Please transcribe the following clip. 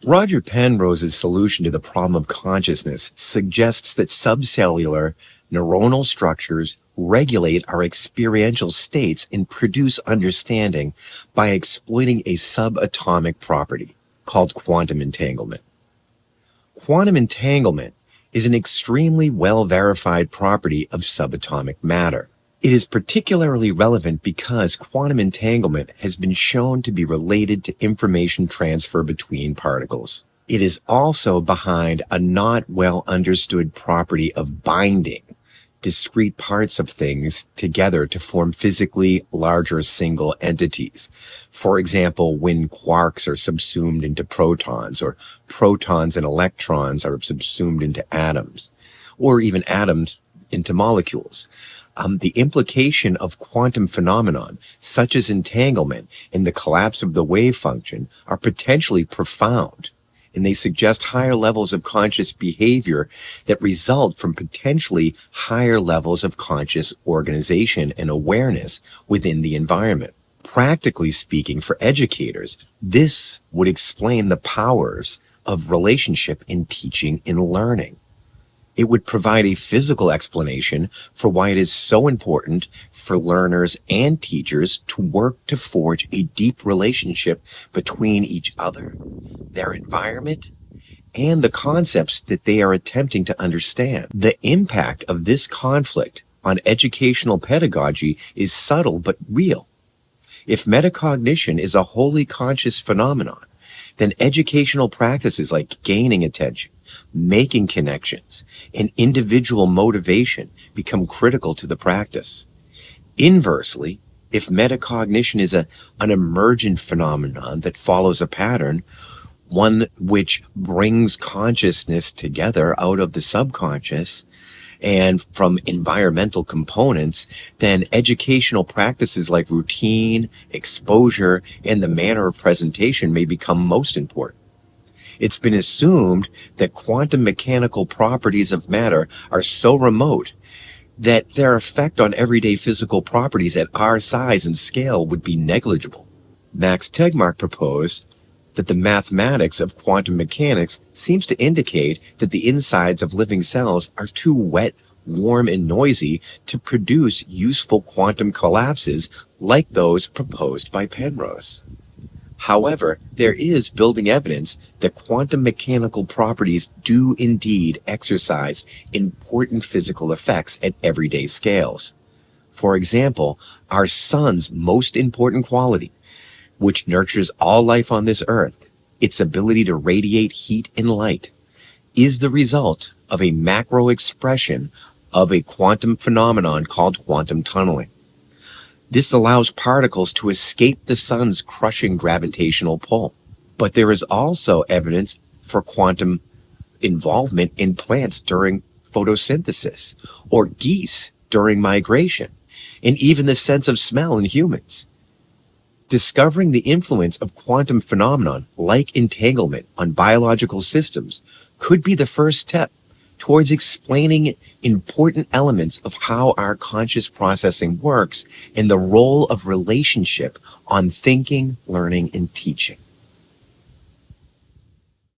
Roger Penrose's solution to the problem of consciousness suggests that subcellular neuronal structures regulate our experiential states and produce understanding by exploiting a subatomic property called quantum entanglement. Quantum entanglement is an extremely well-verified property of subatomic matter. It is particularly relevant because quantum entanglement has been shown to be related to information transfer between particles. It is also behind a not well understood property of binding discrete parts of things together to form physically larger single entities. For example, when quarks are subsumed into protons, or protons and electrons are subsumed into atoms, or even atoms into molecules. The implication of quantum phenomenon, such as entanglement and the collapse of the wave function, are potentially profound, and they suggest higher levels of conscious behavior that result from potentially higher levels of conscious organization and awareness within the environment. Practically speaking, for educators, this would explain the powers of relationship in teaching and learning. It would provide a physical explanation for why it is so important for learners and teachers to work to forge a deep relationship between each other, their environment, and the concepts that they are attempting to understand. The impact of this conflict on educational pedagogy is subtle but real. If metacognition is a wholly conscious phenomenon, then educational practices like gaining attention, making connections, and individual motivation become critical to the practice. Inversely, if metacognition is an emergent phenomenon that follows a pattern, one which brings consciousness together out of the subconscious and from environmental components, then educational practices like routine, exposure, and the manner of presentation may become most important. It's been assumed that quantum mechanical properties of matter are so remote that their effect on everyday physical properties at our size and scale would be negligible. Max Tegmark proposed that the mathematics of quantum mechanics seems to indicate that the insides of living cells are too wet, warm, and noisy to produce useful quantum collapses like those proposed by Penrose. However, there is building evidence that quantum mechanical properties do indeed exercise important physical effects at everyday scales. For example, our sun's most important quality, which nurtures all life on this earth, its ability to radiate heat and light, is the result of a macro expression of a quantum phenomenon called quantum tunneling. This allows particles to escape the sun's crushing gravitational pull. But there is also evidence for quantum involvement in plants during photosynthesis, or geese during migration, and even the sense of smell in humans. Discovering the influence of quantum phenomenon like entanglement on biological systems could be the first step towards explaining important elements of how our conscious processing works and the role of relationship on thinking, learning, and teaching.